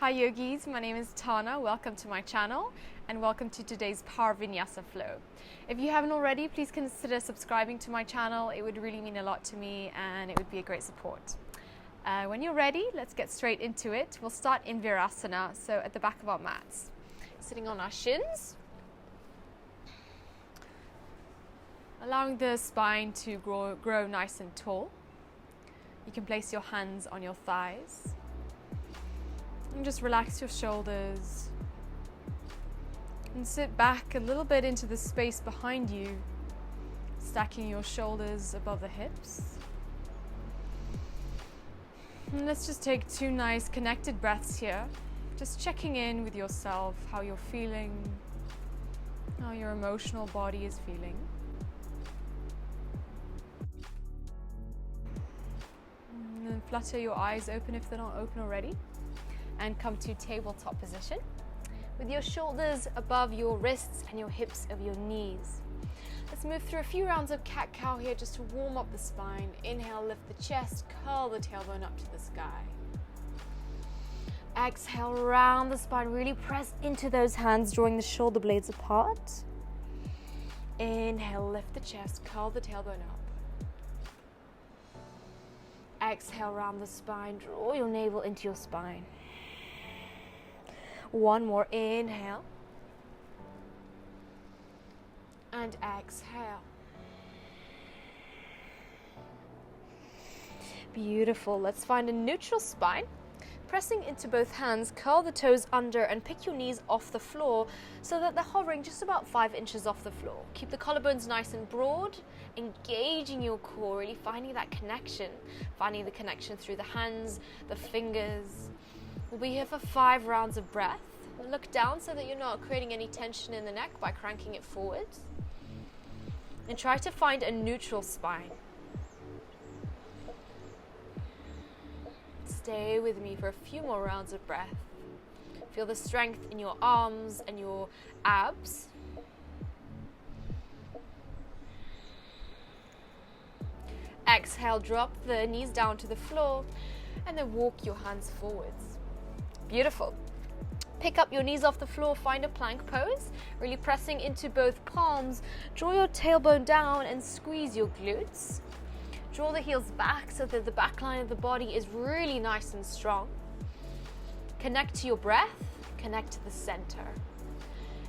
Hi yogis, my name is Tana. Welcome to my channel and welcome to today's Power Vinyasa flow. If you haven't already, please consider subscribing to my channel. It would really mean a lot to me and it would be a great support. When you're ready, let's get straight into it. We'll start in Virasana, so at the back of our mats. Sitting on our shins. Allowing the spine to grow nice and tall. You can place your hands on your thighs. And just relax your shoulders. And sit back a little bit into the space behind you, stacking your shoulders above the hips. And let's just take 2 nice connected breaths here. Just checking in with yourself, how you're feeling, how your emotional body is feeling. And then flutter your eyes open if they're not open already. And come to tabletop position with your shoulders above your wrists and your hips of your knees. Let's move through a few rounds of cat-cow here just to warm up the spine. Inhale, lift the chest, curl the tailbone up to the sky. Exhale, round the spine, really press into those hands, drawing the shoulder blades apart. Inhale, lift the chest, curl the tailbone up. Exhale, round the spine, draw your navel into your spine. One more, inhale. And exhale. Beautiful. Let's find a neutral spine. Pressing into both hands, curl the toes under and pick your knees off the floor so that they're hovering just about 5 inches off the floor. Keep the collarbones nice and broad, engaging your core, really finding that connection. Finding the connection through the hands, the fingers. We'll be here for 5 rounds of breath. Look down so that you're not creating any tension in the neck by cranking it forward. And try to find a neutral spine. Stay with me for a few more rounds of breath. Feel the strength in your arms and your abs. Exhale, drop the knees down to the floor and then walk your hands forwards. Beautiful. Pick up your knees off the floor, find a plank pose, really pressing into both palms. Draw your tailbone down and squeeze your glutes. Draw the heels back so that the back line of the body is really nice and strong. Connect to your breath, connect to the center.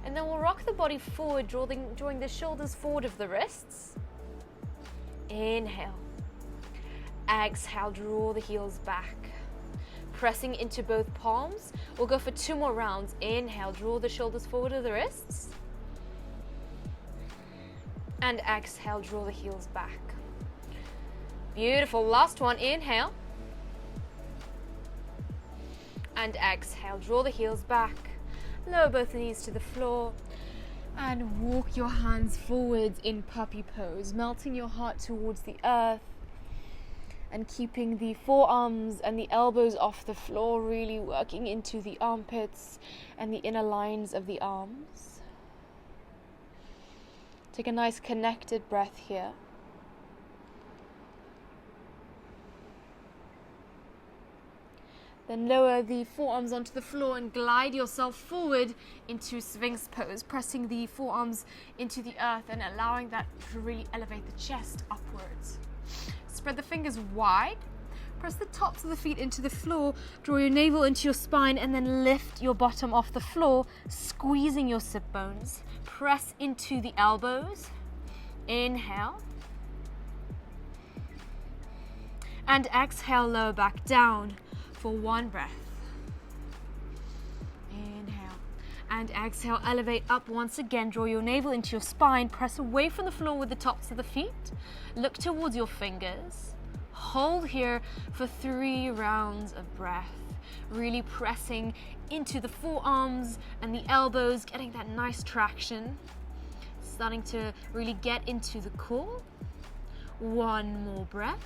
And then we'll rock the body forward, drawing the shoulders forward of the wrists. Inhale. Exhale, draw the heels back. Pressing into both palms. We'll go for 2 more rounds. Inhale, draw the shoulders forward of the wrists. And exhale, draw the heels back. Beautiful. Last one. Inhale. And exhale, draw the heels back. Lower both knees to the floor. And walk your hands forwards in puppy pose, melting your heart towards the earth. And keeping the forearms and the elbows off the floor, really working into the armpits and the inner lines of the arms. Take a nice connected breath here. Then lower the forearms onto the floor and glide yourself forward into Sphinx pose, pressing the forearms into the earth and allowing that to really elevate the chest upwards. Spread the fingers wide, press the tops of the feet into the floor, draw your navel into your spine and then lift your bottom off the floor, squeezing your sit bones. Press into the elbows, inhale. And exhale, lower back down for 1 breath. Inhale. And exhale, elevate up once again, draw your navel into your spine, press away from the floor with the tops of the feet. Look towards your fingers. Hold here for 3 rounds of breath. Really pressing into the forearms and the elbows, getting that nice traction. Starting to really get into the core. 1 more breath.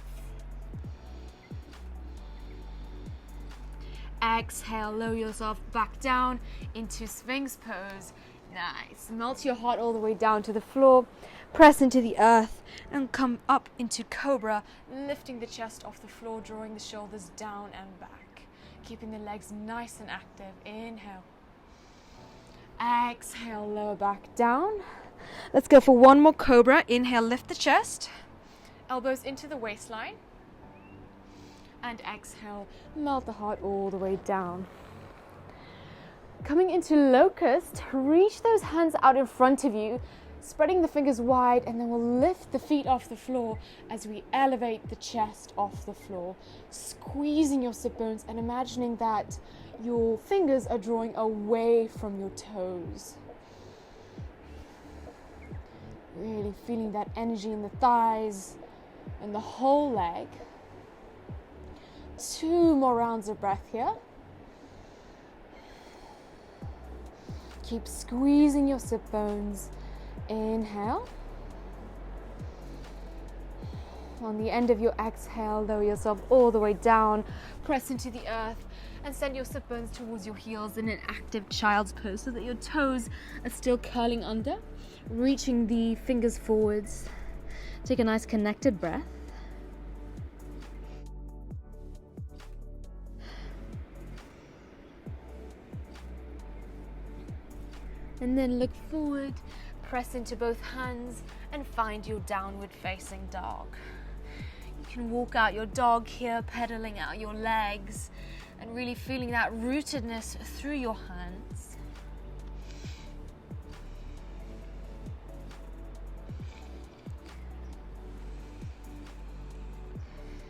Exhale, lower yourself back down into Sphinx pose. Nice. Melt your heart all the way down to the floor. Press into the earth and come up into Cobra, lifting the chest off the floor, drawing the shoulders down and back. keeping the legs nice and active. Inhale. Exhale, lower back down. Let's go for one more cobra. Inhale, lift the chest. Elbows into the waistline. And exhale, melt the heart all the way down. Coming into locust, reach those hands out in front of you, spreading the fingers wide, and then we'll lift the feet off the floor as we elevate the chest off the floor, squeezing your sit bones and imagining that your fingers are drawing away from your toes. Really feeling that energy in the thighs and the whole leg. 2 more rounds of breath here. Keep squeezing your sit bones. Inhale. On the end of your exhale, lower yourself all the way down, press into the earth, and send your sit bones towards your heels in an active child's pose so that your toes are still curling under, reaching the fingers forwards. Take a nice connected breath. And then look forward, press into both hands, and find your downward facing dog. You can walk out your dog here, pedaling out your legs, and really feeling that rootedness through your hands.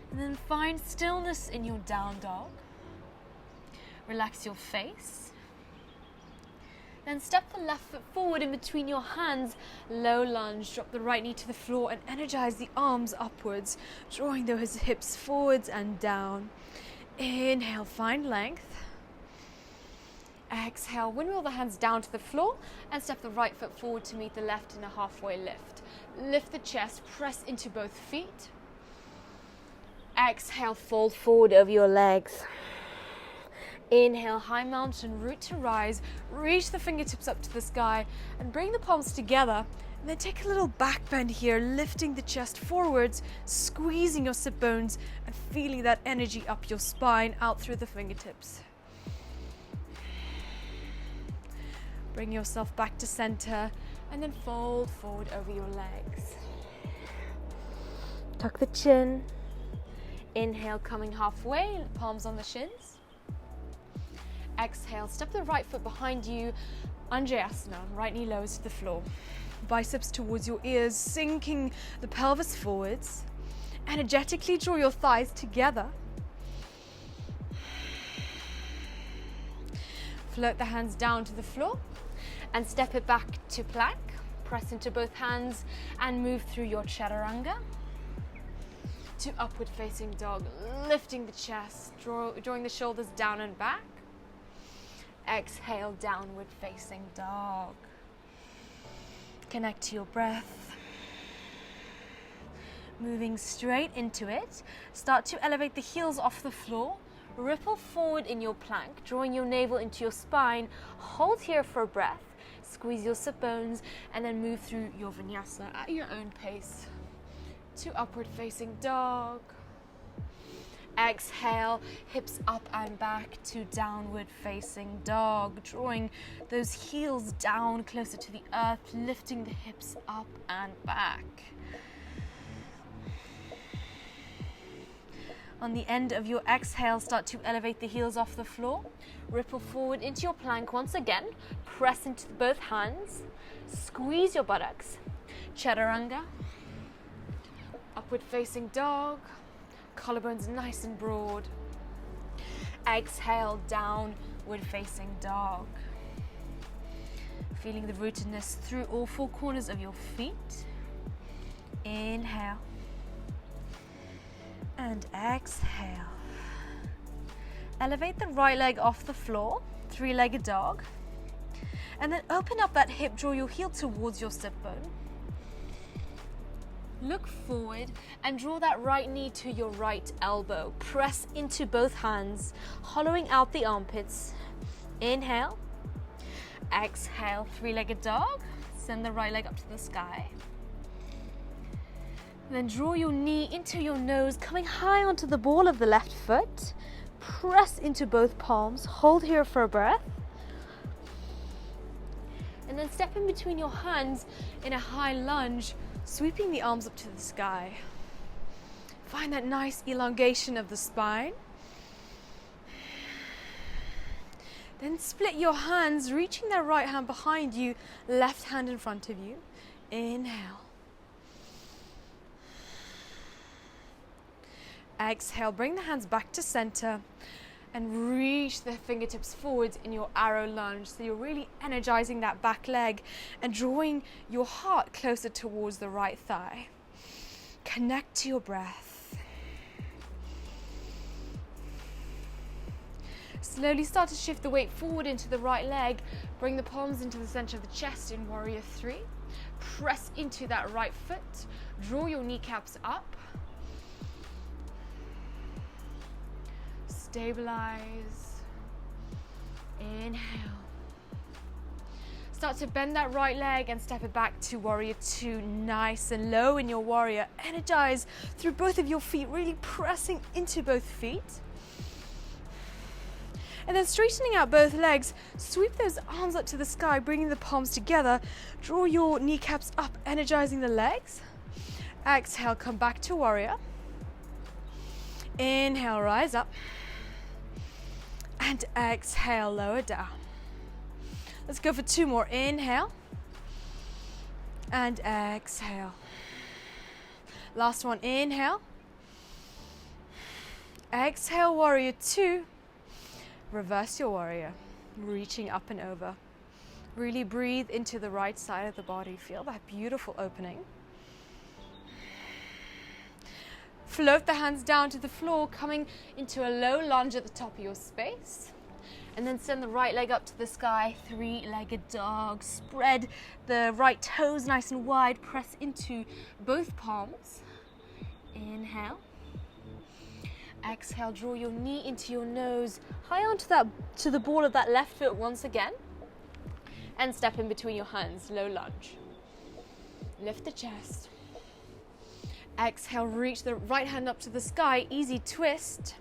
And then find stillness in your down dog. Relax your face. Then step the left foot forward in between your hands, low lunge, drop the right knee to the floor and energize the arms upwards, drawing those hips forwards and down. Inhale, find length. Exhale, windmill the hands down to the floor and step the right foot forward to meet the left in a halfway lift. Lift the chest, press into both feet. Exhale, fold forward over your legs. Inhale, high mountain root to rise, reach the fingertips up to the sky and bring the palms together. And then take a little back bend here, lifting the chest forwards, squeezing your sit bones and feeling that energy up your spine, out through the fingertips. Bring yourself back to center and then fold forward over your legs. Tuck the chin. Inhale, coming halfway, palms on the shins. Exhale, step the right foot behind you, Untitled, right knee lowers to the floor. Biceps towards your ears, sinking the pelvis forwards. Energetically draw your thighs together. Float the hands down to the floor and step it back to plank. Press into both hands and move through your Chaturanga to upward facing dog, lifting the chest, drawing the shoulders down and back. Exhale, downward facing dog. Connect to your breath. Moving straight into it. Start to elevate the heels off the floor. Ripple forward in your plank, drawing your navel into your spine. Hold here for a breath. Squeeze your sit bones and then move through your Vinyasa at your own pace to upward facing dog. Exhale, hips up and back to downward facing dog, drawing those heels down closer to the earth, lifting the hips up and back. On the end of your exhale, start to elevate the heels off the floor. Ripple forward into your plank once again. Press into both hands. Squeeze your buttocks. Chaturanga. Upward facing dog. Collarbones nice and broad. Exhale, downward facing dog. Feeling the rootedness through all 4 corners of your feet. Inhale. And exhale. Elevate the right leg off the floor, 3-legged dog. And then open up that hip, draw your heel towards your sit bone. Look forward and draw that right knee to your right elbow. Press into both hands, hollowing out the armpits. Inhale. Exhale, 3-legged dog. Send the right leg up to the sky. Then draw your knee into your nose, coming high onto the ball of the left foot. Press into both palms. Hold here for a breath. And then step in between your hands in a high lunge, sweeping the arms up to the sky. Find that nice elongation of the spine. Then split your hands, reaching that right hand behind you, left hand in front of you. Inhale. Exhale, bring the hands back to center and reach the fingertips forwards in your arrow lunge. So you're really energizing that back leg and drawing your heart closer towards the right thigh. Connect to your breath. Slowly start to shift the weight forward into the right leg. Bring the palms into the center of the chest in Warrior 3. Press into that right foot. Draw your kneecaps up. Stabilize. Inhale. Start to bend that right leg and step it back to Warrior 2. Nice and low in your Warrior. Energize through both of your feet, really pressing into both feet. And then straightening out both legs, sweep those arms up to the sky, bringing the palms together. Draw your kneecaps up, energizing the legs. Exhale, come back to Warrior. Inhale, rise up. And exhale, lower down. Let's go for 2 more. Inhale. And exhale. Last one, inhale. Exhale, Warrior 2. Reverse your Warrior, reaching up and over. Really breathe into the right side of the body. Feel that beautiful opening. Float the hands down to the floor, coming into a low lunge at the top of your space. And then send the right leg up to the sky, 3-legged dog. Spread the right toes nice and wide. Press into both palms. Inhale. Exhale, draw your knee into your nose, high onto to the ball of that left foot once again. And step in between your hands, low lunge. Lift the chest. Exhale, reach the right hand up to the sky, easy twist.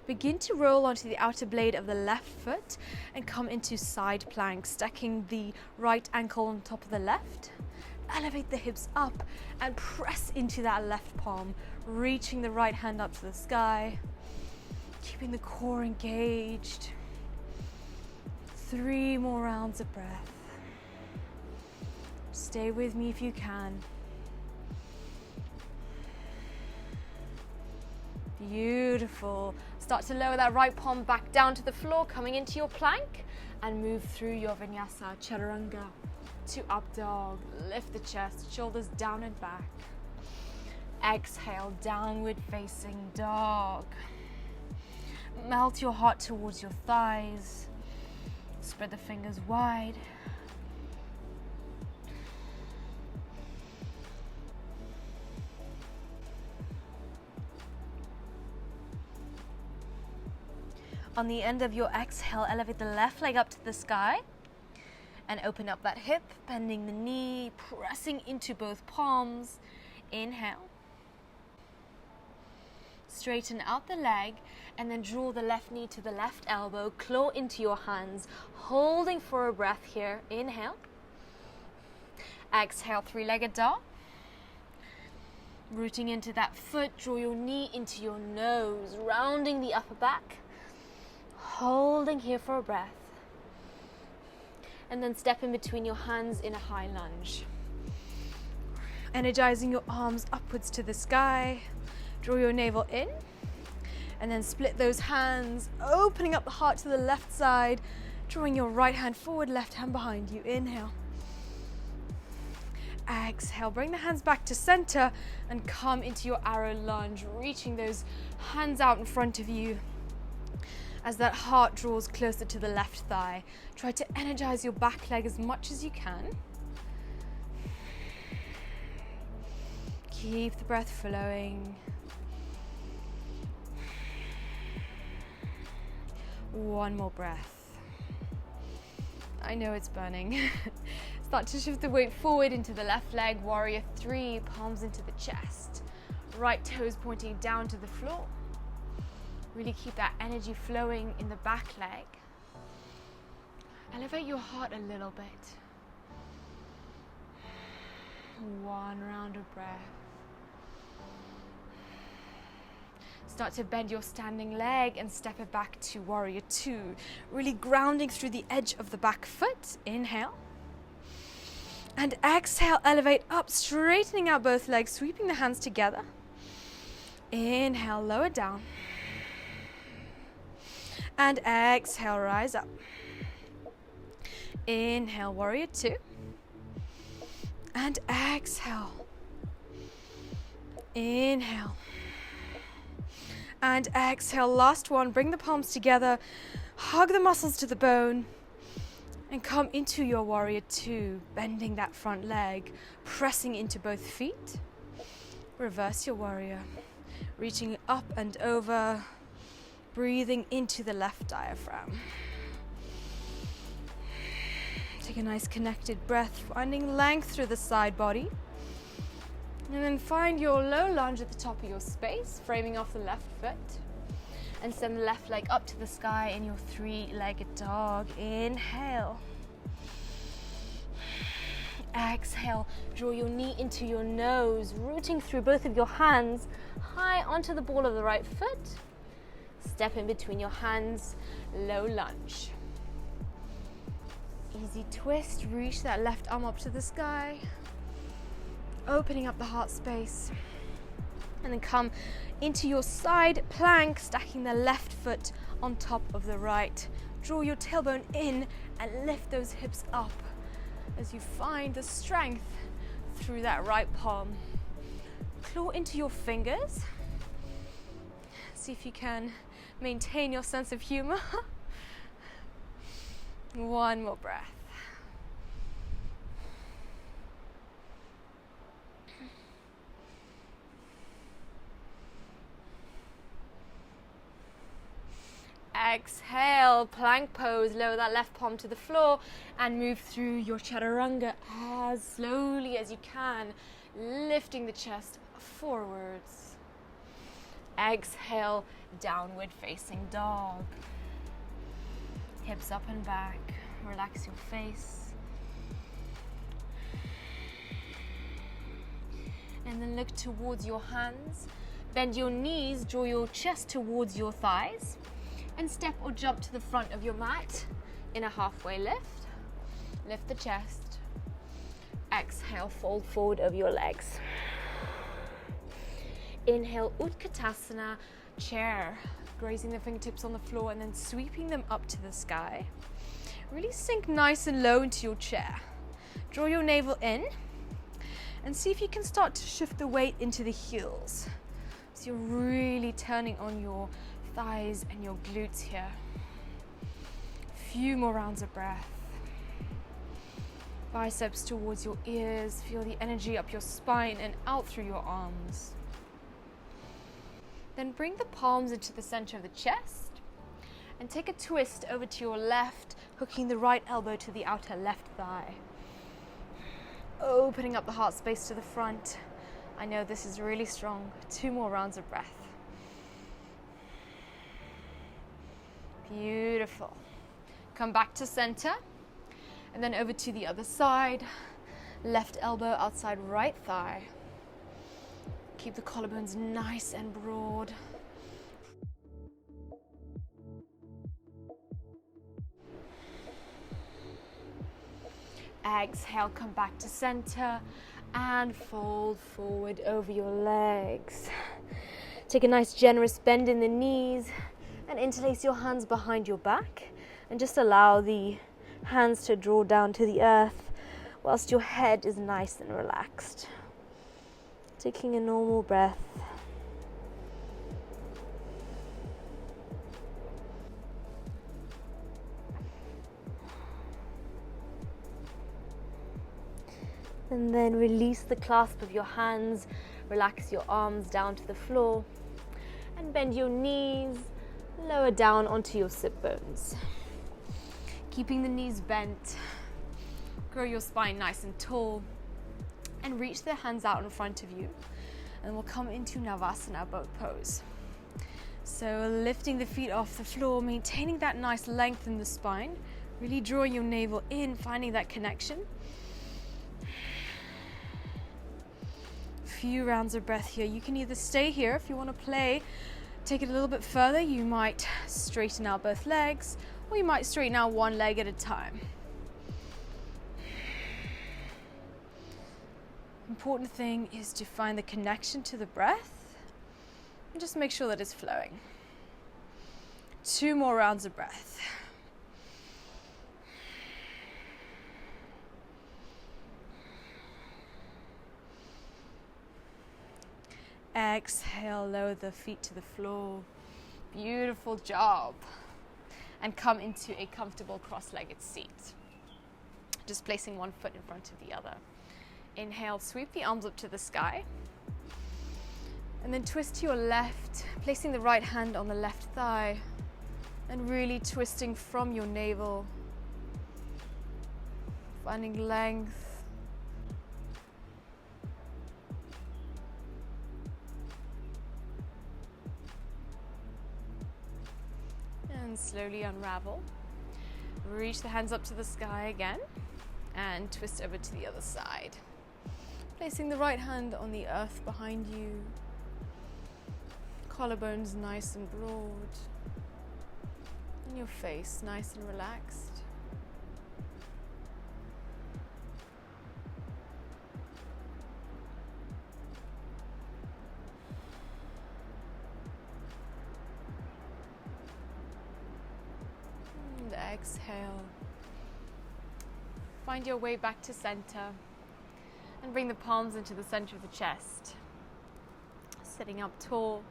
Begin to roll onto the outer blade of the left foot and come into side plank, stacking the right ankle on top of the left. Elevate the hips up and press into that left palm, reaching the right hand up to the sky, keeping the core engaged. 3 more rounds of breath. Stay with me if you can. Beautiful. Start to lower that right palm back down to the floor, coming into your plank, and move through your Vinyasa, Chaturanga, to Updog. Lift the chest, shoulders down and back. Exhale, downward facing dog. Melt your heart towards your thighs. Spread the fingers wide. On the end of your exhale, elevate the left leg up to the sky and open up that hip, bending the knee, pressing into both palms. Inhale. Straighten out the leg and then draw the left knee to the left elbow, claw into your hands, holding for a breath here. Inhale. Exhale, 3-legged dog. Rooting into that foot, draw your knee into your nose, rounding the upper back. Holding here for a breath. And then step in between your hands in a high lunge. Energizing your arms upwards to the sky. Draw your navel in. And then split those hands, opening up the heart to the left side. Drawing your right hand forward, left hand behind you. Inhale. Exhale, bring the hands back to center and come into your arrow lunge, reaching those hands out in front of you. As that heart draws closer to the left thigh, try to energize your back leg as much as you can. Keep the breath flowing. One more breath. I know it's burning. Start to shift the weight forward into the left leg, Warrior 3, palms into the chest. Right toes pointing down to the floor. Really keep that energy flowing in the back leg. Elevate your heart a little bit. One round of breath. Start to bend your standing leg and step it back to warrior two. Really grounding through the edge of the back foot. Inhale. And exhale, elevate up, straightening out both legs, sweeping the hands together. Inhale, lower down. And exhale, rise up. Inhale, warrior two. And exhale. Inhale. And exhale, last one. Bring the palms together. Hug the muscles to the bone. And come into your warrior two, bending that front leg, pressing into both feet. Reverse your warrior, reaching up and over, breathing into the left diaphragm. Take a nice connected breath, finding length through the side body. And then find your low lunge at the top of your space, framing off the left foot. And send the left leg up to the sky in your three-legged dog. Inhale. Exhale. Draw your knee into your nose, rooting through both of your hands, high onto the ball of the right foot. Step in between your hands, low lunge. Easy twist, reach that left arm up to the sky, opening up the heart space. And then come into your side plank, stacking the left foot on top of the right. Draw your tailbone in and lift those hips up as you find the strength through that right palm. Claw into your fingers. See if you can maintain your sense of humor. One more breath. Exhale, plank pose, lower that left palm to the floor and move through your Chaturanga as slowly as you can, lifting the chest forwards. Exhale, downward facing dog. Hips up and back, relax your face. And then look towards your hands. Bend your knees, draw your chest towards your thighs. And step or jump to the front of your mat in a halfway lift. Lift the chest. Exhale, fold forward over your legs. Inhale, Utkatasana, chair. Grazing the fingertips on the floor and then sweeping them up to the sky. Really sink nice and low into your chair. Draw your navel in and see if you can start to shift the weight into the heels. So you're really turning on your thighs and your glutes here. A few more rounds of breath. Biceps towards your ears. Feel the energy up your spine and out through your arms. Then bring the palms into the center of the chest and take a twist over to your left, hooking the right elbow to the outer left thigh. Opening up the heart space to the front. I know this is really strong. 2 more rounds of breath. Beautiful. Come back to center and then over to the other side. Left elbow outside right thigh. Keep the collarbones nice and broad. Exhale, come back to center and fold forward over your legs. Take a nice generous bend in the knees and interlace your hands behind your back and just allow the hands to draw down to the earth whilst your head is nice and relaxed. Taking a normal breath. And then release the clasp of your hands, relax your arms down to the floor and bend your knees, lower down onto your sit bones. Keeping the knees bent, grow your spine nice and tall and reach the hands out in front of you. And we'll come into Navasana boat pose. So lifting the feet off the floor, maintaining that nice length in the spine, really drawing your navel in, finding that connection. Few rounds of breath here. You can either stay here if you want to play, take it a little bit further. You might straighten out both legs, or you might straighten out one leg at a time. Important thing is to find the connection to the breath and just make sure that it's flowing. 2 more rounds of breath. Exhale, lower the feet to the floor. Beautiful job. And come into a comfortable cross-legged seat. Just placing one foot in front of the other. Inhale, sweep the arms up to the sky. And then twist to your left, placing the right hand on the left thigh. And really twisting from your navel. Finding length. And slowly unravel. Reach the hands up to the sky again. And twist over to the other side. Placing the right hand on the earth behind you. Collarbones nice and broad. And your face nice and relaxed. And exhale. Find your way back to center. And bring the palms into the center of the chest. Sitting up tall.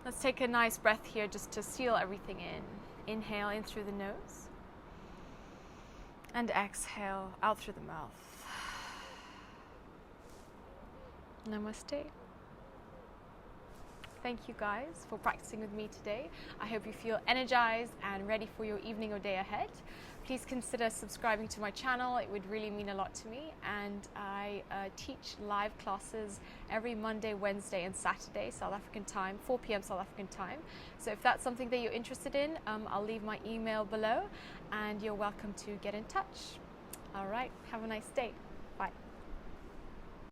Let's take a nice breath here just to seal everything in. Inhale in through the nose. And exhale out through the mouth. Namaste. Thank you guys for practicing with me today. I hope you feel energized and ready for your evening or day ahead. Please consider subscribing to my channel. It would really mean a lot to me. And I teach live classes every Monday, Wednesday, and Saturday, South African time, 4 p.m. South African time. So if that's something that you're interested in, I'll leave my email below, and you're welcome to get in touch. All right, have a nice day.